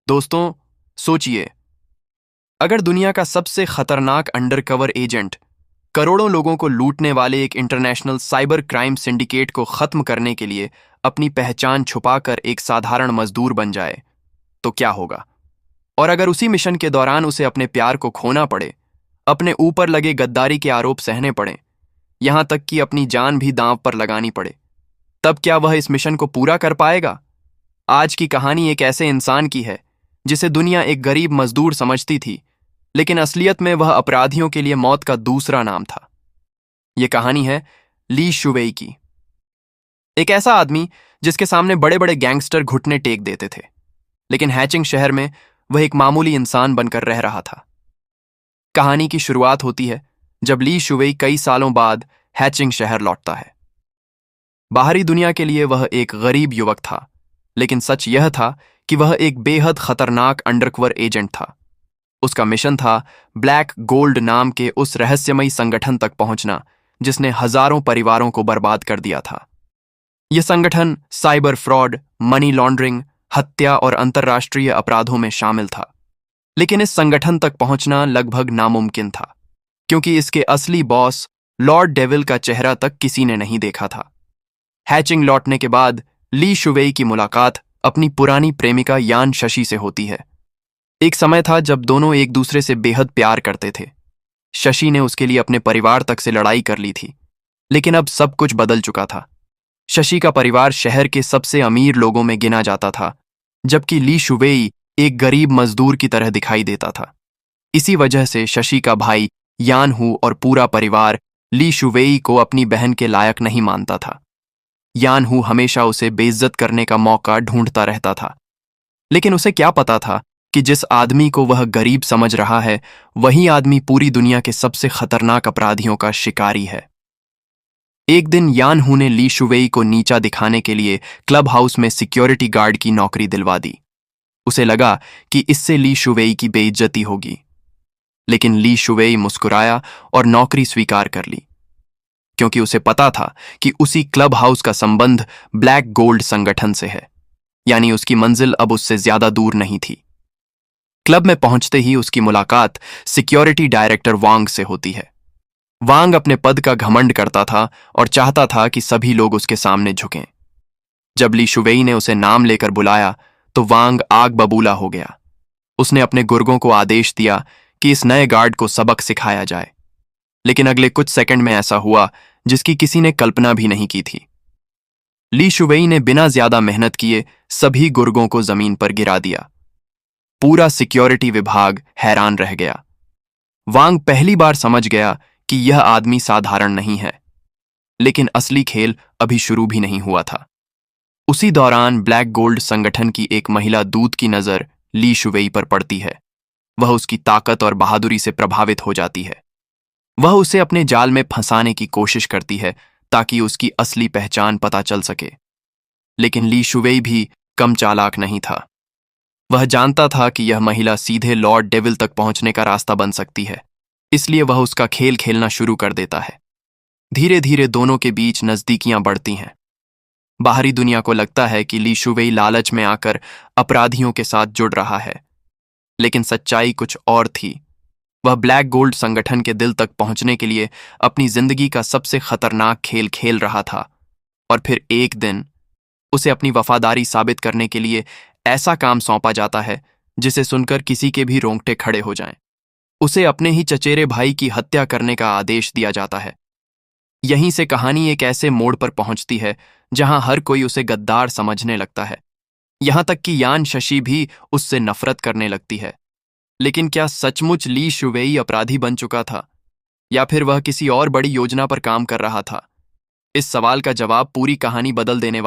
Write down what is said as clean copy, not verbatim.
दोस्तों, सोचिए, अगर दुनिया का सबसे खतरनाक अंडरकवर एजेंट करोड़ों लोगों को लूटने वाले एक इंटरनेशनल साइबर क्राइम सिंडिकेट को खत्म करने के लिए अपनी पहचान छुपाकर एक साधारण मजदूर बन जाए, तो क्या होगा? और अगर उसी मिशन के दौरान उसे अपने प्यार को खोना पड़े, अपने ऊपर लगे गद्दारी के आरोप सहने पड़े, यहां तक कि अपनी जान भी दांव पर लगानी पड़े, तब क्या वह इस मिशन को पूरा कर पाएगा? आज की कहानी एक ऐसे इंसान की है जिसे दुनिया एक गरीब मजदूर समझती थी, लेकिन असलियत में वह अपराधियों के लिए मौत का दूसरा नाम था। यह कहानी है ली शुवेई की। एक ऐसा आदमी जिसके सामने बड़े बड़े गैंगस्टर घुटने टेक देते थे, लेकिन हैचिंग शहर में वह एक मामूली इंसान बनकर रह रहा था। कहानी की शुरुआत होती है जब ली शुवेई कई सालों बाद हैचिंग शहर लौटता है। बाहरी दुनिया के लिए वह एक गरीब युवक था, लेकिन सच यह था कि वह एक बेहद खतरनाक अंडरकवर एजेंट था। उसका मिशन था ब्लैक गोल्ड नाम के उस रहस्यमयी संगठन तक पहुंचना जिसने हजारों परिवारों को बर्बाद कर दिया था। यह संगठन साइबर फ्रॉड, मनी लॉन्ड्रिंग, हत्या और अंतर्राष्ट्रीय अपराधों में शामिल था। लेकिन इस संगठन तक पहुंचना लगभग नामुमकिन था, क्योंकि इसके असली बॉस लॉर्ड डेविल का चेहरा तक किसी ने नहीं देखा था। हैचिंग लौटने के बाद ली शुवेई की मुलाकात अपनी पुरानी प्रेमिका यान शशि से होती है। एक समय था जब दोनों एक दूसरे से बेहद प्यार करते थे। शशि ने उसके लिए अपने परिवार तक से लड़ाई कर ली थी, लेकिन अब सब कुछ बदल चुका था। शशि का परिवार शहर के सबसे अमीर लोगों में गिना जाता था, जबकि ली शुवेई एक गरीब मजदूर की तरह दिखाई देता था। इसी वजह से शशि का भाई यान हू और पूरा परिवार ली शुवेई को अपनी बहन के लायक नहीं मानता था। यान हू हमेशा उसे बेइज्जत करने का मौका ढूंढता रहता था, लेकिन उसे क्या पता था कि जिस आदमी को वह गरीब समझ रहा है, वही आदमी पूरी दुनिया के सबसे खतरनाक अपराधियों का शिकारी है। एक दिन यान हू ने ली शुवेई को नीचा दिखाने के लिए क्लब हाउस में सिक्योरिटी गार्ड की नौकरी दिलवा दी। उसे लगा कि इससे ली शुवेई की बेइज्जती होगी, लेकिन ली शुवेई मुस्कुराया और नौकरी स्वीकार कर ली, क्योंकि उसे पता था कि उसी क्लब हाउस का संबंध ब्लैक गोल्ड संगठन से है, यानी उसकी मंजिल अब उससे ज्यादा दूर नहीं थी। क्लब में पहुंचते ही उसकी मुलाकात सिक्योरिटी डायरेक्टर वांग से होती है। वांग अपने पद का घमंड करता था और चाहता था कि सभी लोग उसके सामने झुकें। जब ली शुवेई ने उसे नाम लेकर बुलाया तो वांग आग बबूला हो गया। उसने अपने गुर्गों को आदेश दिया कि इस नए गार्ड को सबक सिखाया जाए, लेकिन अगले कुछ सेकंड में ऐसा हुआ जिसकी किसी ने कल्पना भी नहीं की थी। ली शुवेई ने बिना ज्यादा मेहनत किए सभी गुर्गों को जमीन पर गिरा दिया। पूरा सिक्योरिटी विभाग हैरान रह गया। वांग पहली बार समझ गया कि यह आदमी साधारण नहीं है, लेकिन असली खेल अभी शुरू भी नहीं हुआ था। उसी दौरान ब्लैक गोल्ड संगठन की एक महिला दूत की नजर ली शुवेई पर पड़ती है। वह उसकी ताकत और बहादुरी से प्रभावित हो जाती है। वह उसे अपने जाल में फंसाने की कोशिश करती है ताकि उसकी असली पहचान पता चल सके। लेकिन ली शुवेई भी कम चालाक नहीं था। वह जानता था कि यह महिला सीधे लॉर्ड डेविल तक पहुंचने का रास्ता बन सकती है, इसलिए वह उसका खेल खेलना शुरू कर देता है। धीरे धीरे दोनों के बीच नजदीकियां बढ़ती हैं। बाहरी दुनिया को लगता है कि ली शुवेई लालच में आकर अपराधियों के साथ जुड़ रहा है, लेकिन सच्चाई कुछ और थी। वह ब्लैक गोल्ड संगठन के दिल तक पहुंचने के लिए अपनी जिंदगी का सबसे खतरनाक खेल खेल रहा था। और फिर एक दिन उसे अपनी वफादारी साबित करने के लिए ऐसा काम सौंपा जाता है जिसे सुनकर किसी के भी रोंगटे खड़े हो जाएं। उसे अपने ही चचेरे भाई की हत्या करने का आदेश दिया जाता है। यहीं से कहानी एक ऐसे मोड़ पर पहुंचती है जहां हर कोई उसे गद्दार समझने लगता है। यहां तक कि यान शशि भी उससे नफरत करने लगती है। लेकिन क्या सचमुच ली शुवेई अपराधी बन चुका था, या फिर वह किसी और बड़ी योजना पर काम कर रहा था? इस सवाल का जवाब पूरी कहानी बदल देने वाला